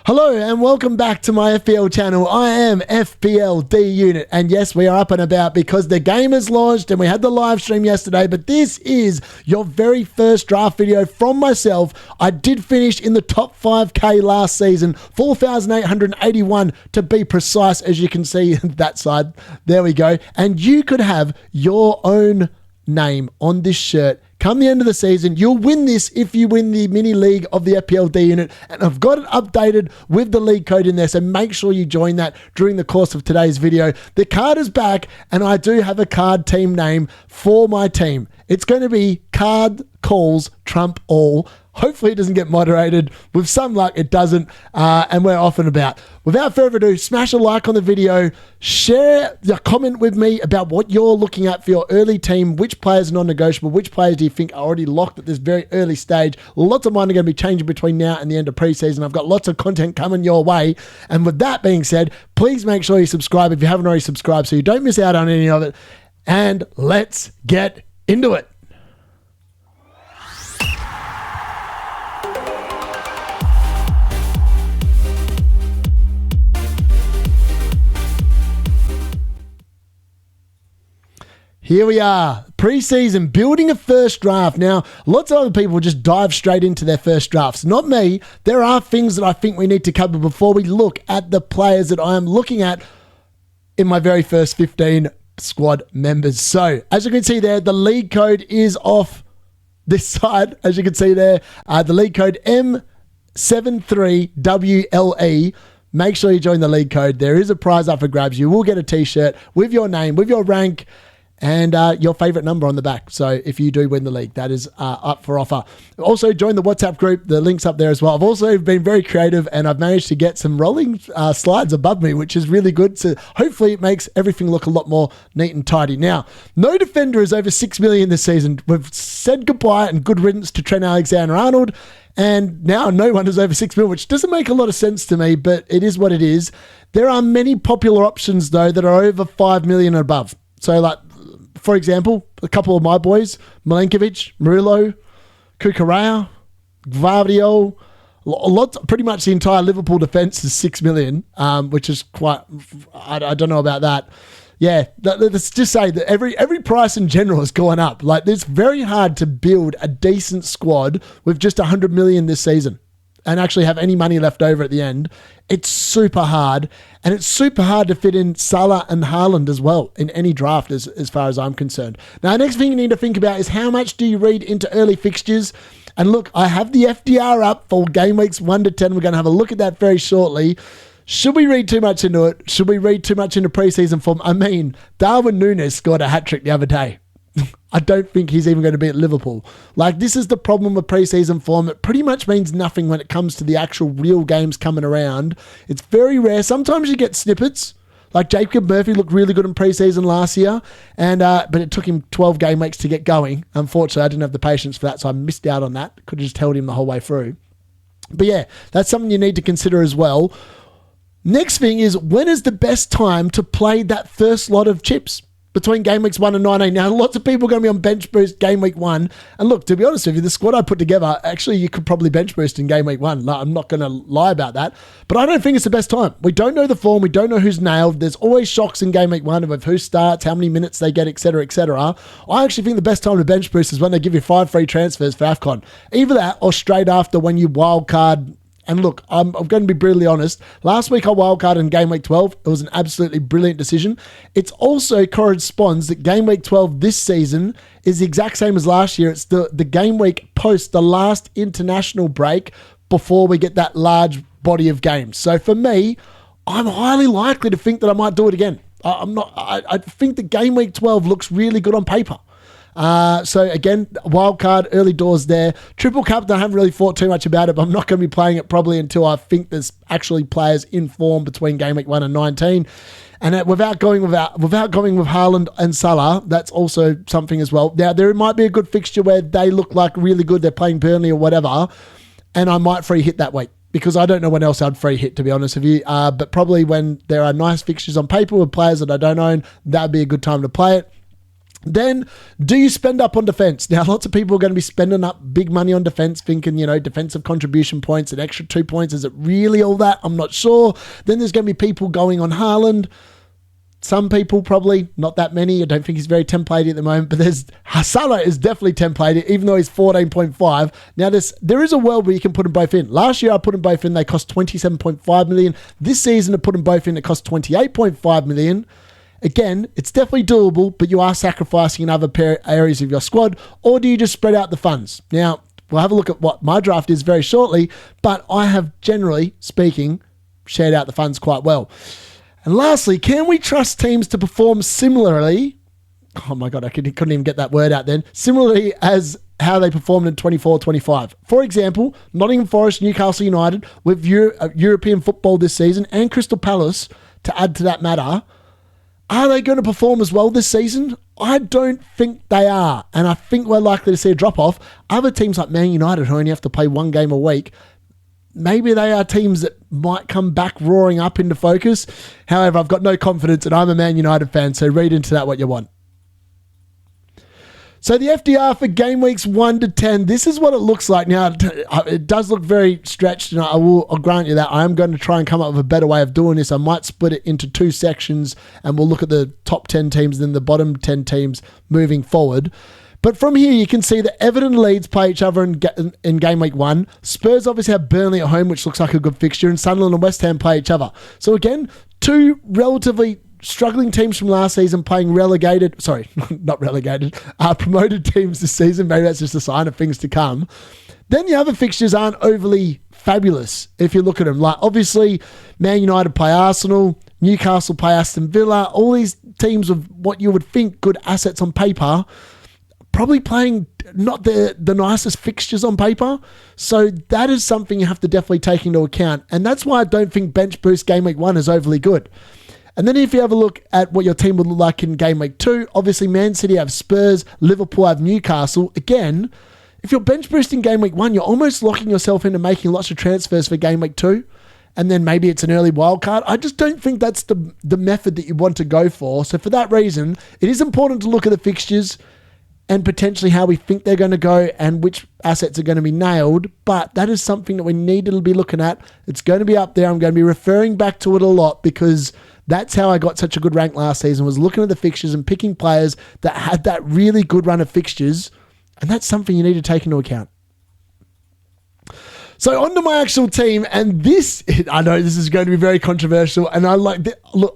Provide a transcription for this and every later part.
Hello and welcome back to my FPL channel. I am FPL D Unit, and yes, we are up and about because the game is launched and we had the live stream yesterday, but this is your very first draft video from myself. I did finish in the top 5k last season, 4,881 to be precise, as you can see that side. There we go. And you could have your own name on this shirt. Come the end of the season, you'll win this if you win the mini league of the FPL D Unit, and I've got it updated with the league code in there, so make sure you join that during the course of today's video. The card is back, and I do have a card team name for my team. It's going to be Card Calls Trump All. Hopefully it doesn't get moderated. With some luck, it doesn't, and we're off and about. Without further ado, smash a like on the video, share the comment with me about what you're looking at for your early team, which players are non-negotiable, which players do you think are already locked at this very early stage. Lots of mine are going to be changing between now and the end of preseason. I've got lots of content coming your way, and with that being said, please make sure you subscribe if you haven't already subscribed so you don't miss out on any of it, and let's get into it. Here we are, preseason, building a first draft. Now, lots of other people just dive straight into their first drafts. Not me. There are things that I think we need to cover before we look at the players that I am looking at in my very first 15 squad members. So, as you can see there, the league code is off this side. As you can see there, the league code M73WLE. Make sure you join the league code. There is a prize up for grabs. You will get a t-shirt with your name, with your rank, and your favorite number on the back. So if you do win the league, that is up for offer. Also, join the WhatsApp group. The link's up there as well. I've also been very creative, and I've managed to get some rolling slides above me, which is really good. So hopefully it makes everything look a lot more neat and tidy. Now, no defender is over 6 million this season. We've said goodbye and good riddance to Trent Alexander-Arnold, and now no one is over 6 million, which doesn't make a lot of sense to me, but it is what it is. There are many popular options, though, that are over 5 million and above. So, like, for example, a couple of my boys, Milenkovic, Murillo, Cucurella, Gvardiol, pretty much the entire Liverpool defence is 6 million, which is quite, I don't know about that. Yeah, let's just say that every price in general has gone up. Like, it's very hard to build a decent squad with just 100 million this season and actually have any money left over at the end. It's super hard, and it's super hard to fit in Salah and Haaland as well in any draft as far as I'm concerned. Now, the next thing you need to think about is how much do you read into early fixtures? And look, I have the FDR up for game weeks 1 to 10. We're going to have a look at that very shortly. Should we read too much into it? Should we read too much into preseason form? I mean, Darwin Núñez scored a hat-trick the other day. I don't think he's even going to be at Liverpool. Like, this is the problem with preseason form. It pretty much means nothing when it comes to the actual real games coming around. It's very rare. Sometimes you get snippets. Like, Jacob Murphy looked really good in preseason last year, and but it took him 12 game weeks to get going. Unfortunately, I didn't have the patience for that, so I missed out on that. Could have just held him the whole way through. But yeah, that's something you need to consider as well. Next thing is, when is the best time to play that first lot of chips? Between game weeks 1 and 19. Now, lots of people are going to be on bench boost game week 1. And look, to be honest with you, the squad I put together, actually, you could probably bench boost in game week 1. Like, I'm not going to lie about that. But I don't think it's the best time. We don't know the form. We don't know who's nailed. There's always shocks in game week 1 of who starts, how many minutes they get, etc., etc. I actually think the best time to bench boost is when they give you 5 free transfers for AFCON. Either that or straight after when you wildcard. And look, I'm going to be brutally honest. Last week I wildcarded in game week 12. It was an absolutely brilliant decision. It also corresponds that game week 12 this season is the exact same as last year. It's the game week post the last international break before we get that large body of games. So for me, I'm highly likely to think that I might do it again. I think the game week 12 looks really good on paper. So again, wildcard, early doors there. Triple Cup, I haven't really thought too much about it, but I'm not going to be playing it probably until I think there's actually players in form between game week 1 and 19. And without going with Haaland and Salah, that's also something as well. Now, there might be a good fixture where they look like really good, they're playing Burnley or whatever, and I might free hit that week. Because I don't know when else I'd free hit, to be honest with you. But probably when there are nice fixtures on paper with players that I don't own, that'd be a good time to play it. Then, do you spend up on defense? Now, lots of people are going to be spending up big money on defense, thinking, defensive contribution points, an extra 2 points. Is it really all that? I'm not sure. Then there's going to be people going on Haaland. Some people, probably not that many. I don't think he's very templated at the moment, but Salah is definitely templated, even though he's 14.5. Now, there is a world where you can put them both in. Last year, I put them both in. They cost 27.5 million. This season, I put them both in. It cost 28.5 million. Again, it's definitely doable, but you are sacrificing in other areas of your squad, or do you just spread out the funds? Now, we'll have a look at what my draft is very shortly, but I have, generally speaking, shared out the funds quite well. And lastly, can we trust teams to perform similarly? Oh my God, I couldn't even get that word out then. Similarly as how they performed in 24-25. For example, Nottingham Forest, Newcastle United, with European football this season, and Crystal Palace, to add to that matter. Are they going to perform as well this season? I don't think they are. And I think we're likely to see a drop-off. Other teams like Man United, who only have to play one game a week, maybe they are teams that might come back roaring up into focus. However, I've got no confidence, and I'm a Man United fan, so read into that what you want. So the FDR for game weeks 1 to 10, this is what it looks like. Now, it does look very stretched, and I'll grant you that. I am going to try and come up with a better way of doing this. I might split it into 2 sections, and we'll look at the top 10 teams and then the bottom 10 teams moving forward. But from here, you can see that Everton and Leeds play each other in game week 1. Spurs obviously have Burnley at home, which looks like a good fixture, and Sunderland and West Ham play each other. So again, 2 relatively struggling teams from last season playing promoted teams this season. Maybe that's just a sign of things to come. Then the other fixtures aren't overly fabulous if you look at them. Like, obviously, Man United play Arsenal, Newcastle play Aston Villa. All these teams with what you would think good assets on paper, probably playing not the nicest fixtures on paper. So that is something you have to definitely take into account. And that's why I don't think bench boost game week 1 is overly good. And then if you have a look at what your team would look like in game week 2, obviously Man City have Spurs, Liverpool have Newcastle. Again, if you're bench boosting game week 1, you're almost locking yourself into making lots of transfers for game week 2. And then maybe it's an early wild card. I just don't think that's the method that you want to go for. So for that reason, it is important to look at the fixtures and potentially how we think they're going to go and which assets are going to be nailed. But that is something that we need to be looking at. It's going to be up there. I'm going to be referring back to it a lot because that's how I got such a good rank last season, was looking at the fixtures and picking players that had that really good run of fixtures. And that's something you need to take into account. So on to my actual team, and this, I know this is going to be very controversial, and look,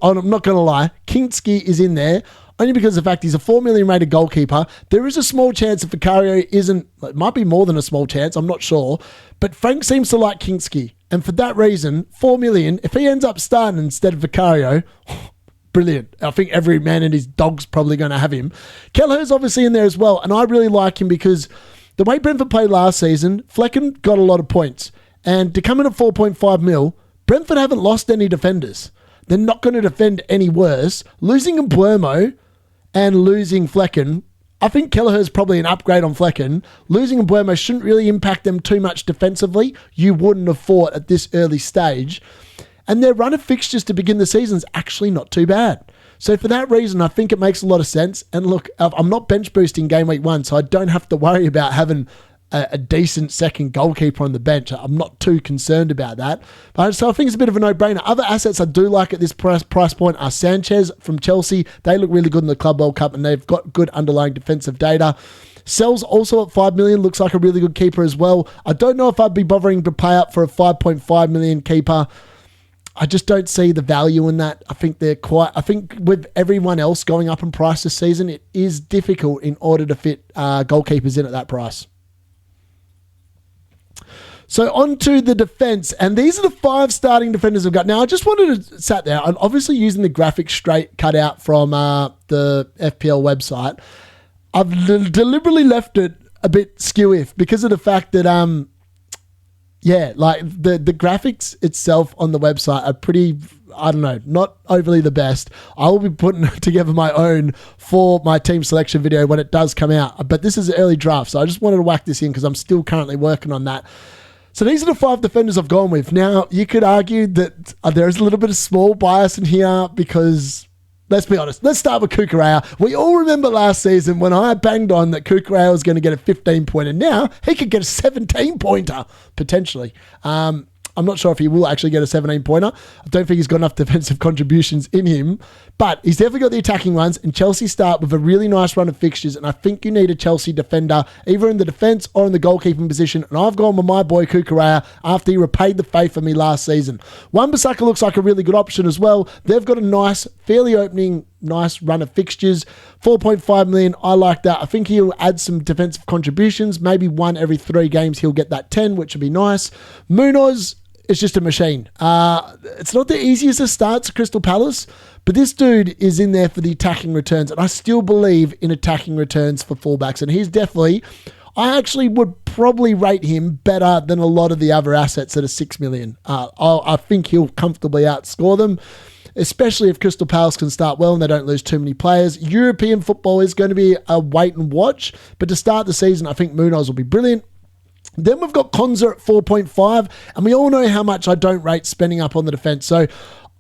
I'm not going to lie, Kinski is in there, only because of the fact he's a 4 million rated goalkeeper. There is a small chance that Vicario isn't, it might be more than a small chance, I'm not sure, but Frank seems to like Kinski. And for that reason, 4 million, if he ends up starting instead of Vicario, brilliant. I think every man and his dog's probably going to have him. Kelleher's obviously in there as well, and I really like him because the way Brentford played last season, Flecken got a lot of points. And to come in at 4.5 mil, Brentford haven't lost any defenders. They're not going to defend any worse. Losing Mbeumo and losing Flecken, I think Kelleher's probably an upgrade on Flecken. Losing Mbeumo shouldn't really impact them too much defensively. You wouldn't have thought at this early stage. And their run of fixtures to begin the season is actually not too bad. So for that reason, I think it makes a lot of sense. And look, I'm not bench boosting game week 1, so I don't have to worry about having a decent second goalkeeper on the bench. I'm not too concerned about that. So I think it's a bit of a no-brainer. Other assets I do like at this price point are Sanchez from Chelsea. They look really good in the Club World Cup, and they've got good underlying defensive data. Sells also at 5 million, looks like a really good keeper as well. I don't know if I'd be bothering to pay up for a 5.5 million keeper. I just don't see the value in that. I think with everyone else going up in price this season, it is difficult in order to fit goalkeepers in at that price. So on to the defense, and these are the 5 starting defenders I've got. Now, I just wanted to sat there. I'm obviously using the graphic straight cut out from the FPL website. I've deliberately left it a bit skew-if because of the fact that, the graphics itself on the website are pretty, I don't know, not overly the best. I will be putting together my own for my team selection video when it does come out. But this is an early draft, so I just wanted to whack this in because I'm still currently working on that. So these are the 5 defenders I've gone with. Now, you could argue that there is a little bit of small bias in here because Let's be honest. Let's start with Kukurea. We all remember last season when I banged on that Kukurea was going to get a 15-pointer. Now, he could get a 17-pointer, potentially. I'm not sure if he will actually get a 17-pointer. I don't think he's got enough defensive contributions in him, but he's definitely got the attacking runs, and Chelsea start with a really nice run of fixtures, and I think you need a Chelsea defender either in the defence or in the goalkeeping position, and I've gone with my boy Kukurea after he repaid the faith for me last season. Wan-Bissaka looks like a really good option as well. They've got a nice, fairly opening, nice run of fixtures. 4.5 million, I like that. I think he'll add some defensive contributions. Maybe one every 3 games he'll get that 10, which would be nice. Munoz is just a machine. It's not the easiest of starts at Crystal Palace, but this dude is in there for the attacking returns, and I still believe in attacking returns for fullbacks, and he's definitely, I actually would probably rate him better than a lot of the other assets that are 6 million. I think he'll comfortably outscore them, especially if Crystal Palace can start well and they don't lose too many players. European football is going to be a wait and watch, but to start the season, I think Munoz will be brilliant. Then we've got Konza at 4.5, and we all know how much I don't rate spending up on the defence. So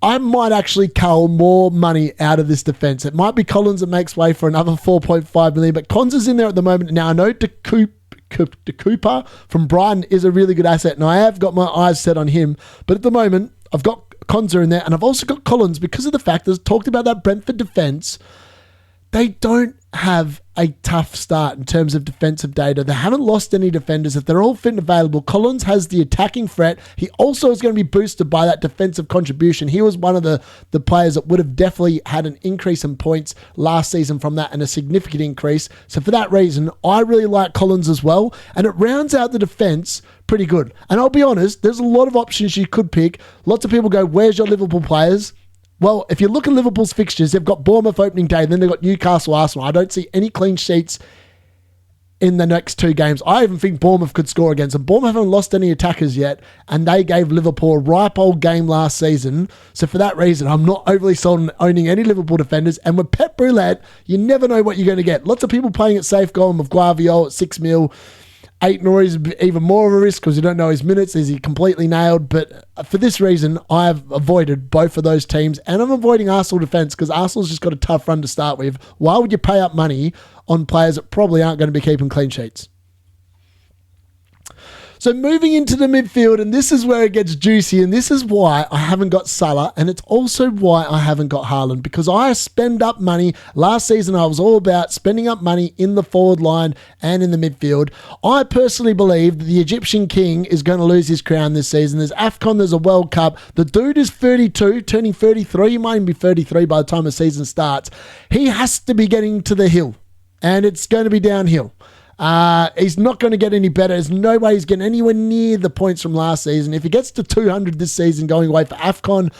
I might actually cull more money out of this defence. It might be Collins that makes way for another 4.5 million, but Konza's in there at the moment. Now, I know De Cooper from Brighton is a really good asset, and I have got my eyes set on him. But at the moment, I've got Konza in there, and I've also got Collins because of the fact that I talked about that Brentford defence. They don't have a tough start in terms of defensive data. They haven't lost any defenders. If they're all fit and available, Collins has the attacking threat. He also is going to be boosted by that defensive contribution. He was one of the players that would have definitely had an increase in points last season from that, and a significant increase. So for that reason, I really like Collins as well, and it rounds out the defense pretty good. And I'll be honest, there's a lot of options you could pick. Lots of people go, where's your Liverpool players? Well, if you look at Liverpool's fixtures, they've got Bournemouth opening day, and then they've got Newcastle, Arsenal. I don't see any clean sheets in the next 2 games. I even think Bournemouth could score against them. Bournemouth haven't lost any attackers yet, and they gave Liverpool a ripe old game last season. So for that reason, I'm not overly sold on owning any Liverpool defenders. And with Pep Roulette, you never know what you're going to get. Lots of people playing at safe goal with Guardiola at 6 mil. 8 Nori is even more of a risk because you don't know his minutes. Is he completely nailed? But for this reason, I've avoided both of those teams, and I'm avoiding Arsenal defence because Arsenal's just got a tough run to start with. Why would you pay up money on players that probably aren't going to be keeping clean sheets? So moving into the midfield, and this is where it gets juicy, and this is why I haven't got Salah, and it's also why I haven't got Haaland, because I spend up money. Last season, I was all about spending up money in the forward line and in the midfield. I personally believe that the Egyptian king is going to lose his crown this season. There's AFCON, there's a World Cup. The dude is 32, turning 33. He might even be 33 by the time the season starts. He has to be getting to the hill, and it's going to be downhill. He's not going to get any better. There's no way he's getting anywhere near the points from last season. If he gets to 200 this season going away for AFCON,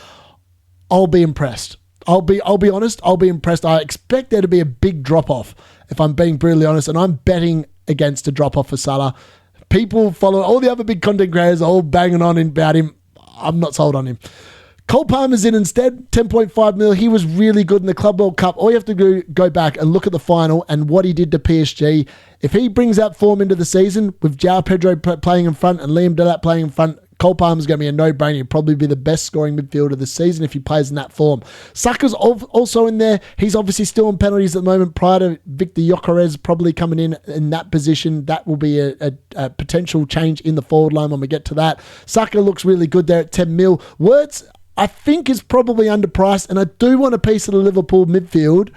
I'll be impressed. I'll be honest, I'll be impressed. I expect there to be a big drop-off, if I'm being brutally honest, and I'm betting against a drop-off for Salah. People follow, all the other big content creators are all banging on about him. I'm not sold on him. Cole Palmer's in instead, 10.5 mil. He was really good in the Club World Cup. All you have to do, go back and look at the final and what he did to PSG. If he brings that form into the season with João Pedro playing in front and Liam Delap playing in front, Cole Palmer's going to be a no-brainer. He'll probably be the best scoring midfielder this season if he plays in that form. Saka's also in there. He's obviously still on penalties at the moment prior to Victor Gyökeres probably coming in that position. That will be a potential change in the forward line when we get to that. Saka looks really good there at 10 mil. Wirtz, I think, is probably underpriced, and I do want a piece of the Liverpool midfield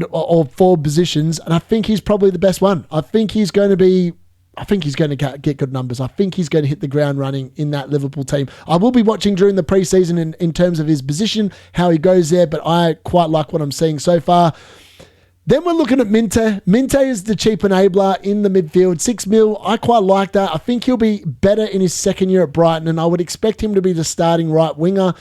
or forward positions, and I think he's probably the best one. I think he's going to get good numbers. I think he's going to hit the ground running in that Liverpool team. I will be watching during the preseason in terms of his position, how he goes there, but I quite like what I'm seeing so far. Then we're looking at Minte. Minte is the cheap enabler in the midfield. 6 mil, I quite like that. I think he'll be better in his second year at Brighton, and I would expect him to be the starting right winger.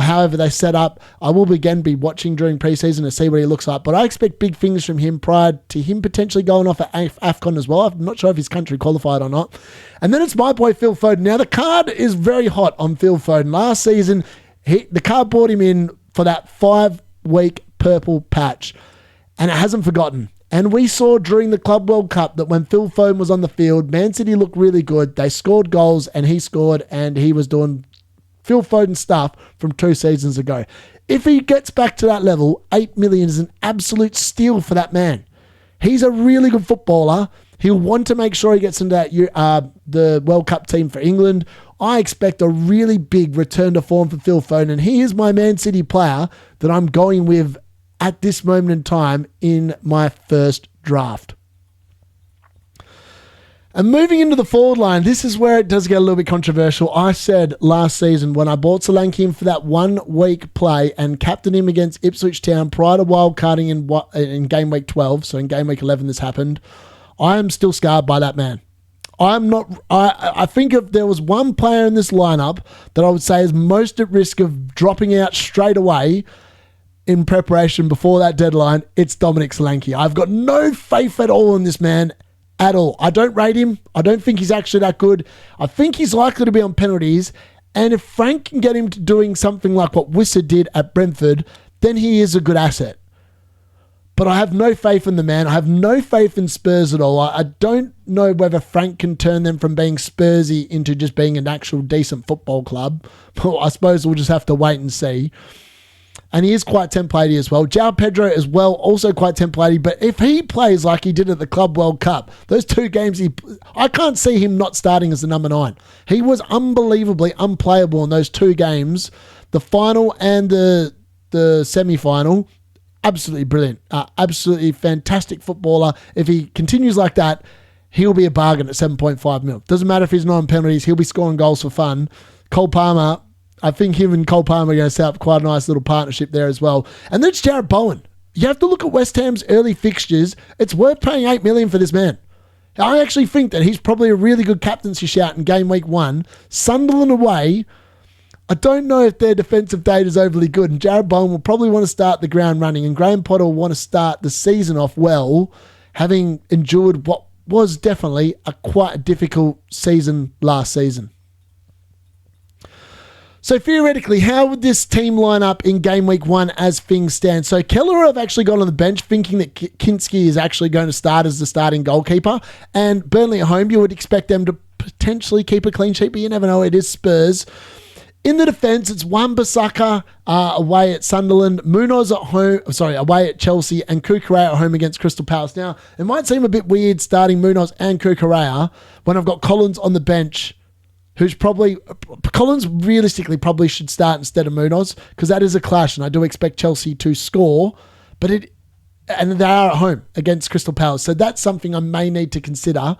However they set up, I will again be watching during preseason to see what he looks like. But I expect big things from him prior to him potentially going off at AFCON as well. I'm not sure if his country qualified or not. And then it's my boy Phil Foden. Now the card is very hot on Phil Foden. Last season, the card brought him in for that 5-week purple patch, and it hasn't forgotten. And we saw during the Club World Cup that when Phil Foden was on the field, Man City looked really good. They scored goals, and he scored, and he was doing Phil Foden stuff from 2 seasons ago. If he gets back to that level, 8 million is an absolute steal for that man. He's a really good footballer. He'll want to make sure he gets into that the World Cup team for England. I expect a really big return to form for Phil Foden, and he is my Man City player that I'm going with at this moment in time in my first draft. And moving into the forward line, this is where it does get a little bit controversial. I said last season when I bought Solanke in for that 1 week play and captained him against Ipswich Town prior to wildcarding in game week 12, so in game week 11 this happened, I am still scarred by that man. I think if there was one player in this lineup that I would say is most at risk of dropping out straight away in preparation before that deadline, it's Dominic Solanke. I've got no faith at all in this man. At all. I don't rate him. I don't think he's actually that good. I think he's likely to be on penalties. And if Frank can get him to doing something like what Wisser did at Brentford, then he is a good asset. But I have no faith in the man. I have no faith in Spurs at all. I don't know whether Frank can turn them from being Spursy into just being an actual decent football club. Well, I suppose we'll just have to wait and see. And he is quite templatey as well. João Pedro as well, also quite templatey. But if he plays like he did at the Club World Cup, those 2 games, I can't see him not starting as the number 9. He was unbelievably unplayable in those 2 games, the final and the semi-final. Absolutely brilliant. Absolutely fantastic footballer. If he continues like that, he'll be a bargain at 7.5 mil. Doesn't matter if he's not on penalties. He'll be scoring goals for fun. Cole Palmer, I think him and Cole Palmer are going to set up quite a nice little partnership there as well. And then it's Jarrod Bowen. You have to look at West Ham's early fixtures. It's worth paying 8 million for this man. I actually think that he's probably a really good captaincy shout in game week 1. Sunderland away, I don't know if their defensive data is overly good, and Jarrod Bowen will probably want to start the ground running, and Graham Potter will want to start the season off well, having endured what was definitely quite a difficult season last season. So theoretically, how would this team line up in game week 1 as things stand? So Keller have actually gone on the bench thinking that Kinski is actually going to start as the starting goalkeeper. And Burnley at home, you would expect them to potentially keep a clean sheet, but you never know. It is Spurs. In the defence, it's Wan-Bissaka away at Sunderland, Munoz away at Chelsea, and Kukurea at home against Crystal Palace. Now, it might seem a bit weird starting Munoz and Kukurea when I've got Collins on the bench, Collins realistically probably should start instead of Munoz, because that is a clash, and I do expect Chelsea to score, and they are at home against Crystal Palace, so that's something I may need to consider.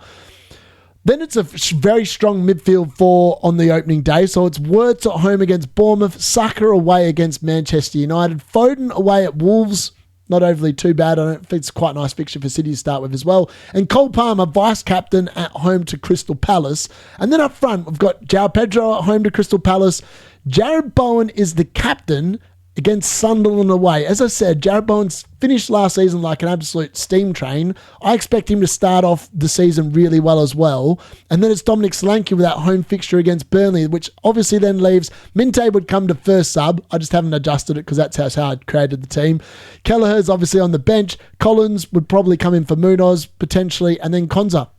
Then it's a very strong midfield 4 on the opening day, so it's Wirtz at home against Bournemouth, Saka away against Manchester United, Foden away at Wolves. Not overly too bad. I don't think it's quite a nice fixture for City to start with as well. And Cole Palmer, vice-captain at home to Crystal Palace. And then up front, we've got João Pedro at home to Crystal Palace. Jarrod Bowen is the captain against Sunderland away. As I said, Jarrod Bowen's finished last season like an absolute steam train. I expect him to start off the season really well as well. And then it's Dominic Solanke with that home fixture against Burnley, which obviously then leaves Minte would come to first sub. I just haven't adjusted it because that's how I created the team. Kelleher's obviously on the bench. Collins would probably come in for Munoz potentially, and then Konza.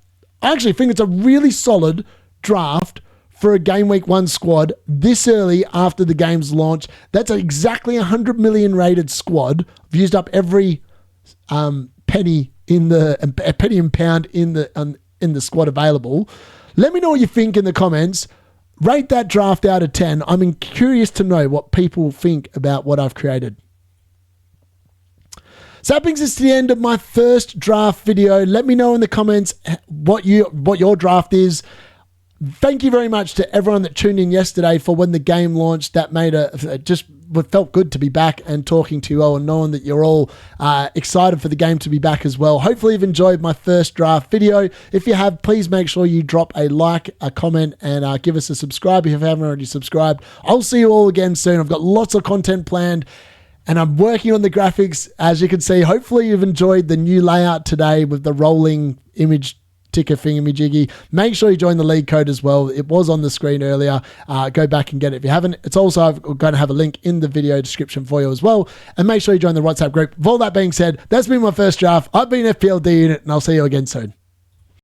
I actually think it's a really solid draft for a game week 1 squad this early after the game's launch. That's exactly 100 million rated squad. I've used up every penny and pound in the squad available. Let me know what you think in the comments. Rate that draft out of 10. I'm curious to know what people think about what I've created. So that brings us to the end of my first draft video. Let me know in the comments what your draft is. Thank you very much to everyone that tuned in yesterday for when the game launched. That made felt good to be back and talking to you all and knowing that you're all excited for the game to be back as well. Hopefully you've enjoyed my first draft video. If you have, please make sure you drop a like, a comment, and give us a subscribe if you haven't already subscribed. I'll see you all again soon. I've got lots of content planned, and I'm working on the graphics. As you can see, hopefully you've enjoyed the new layout today with the rolling image ticker thingamajiggy. Make sure you join the league code as well. It was on the screen earlier. Go back and get it if you haven't. It's also going to have a link in the video description for you as well. And make sure you join the WhatsApp group. With all that being said, that's been my first draft. I've been FPL Unit, and I'll see you again soon.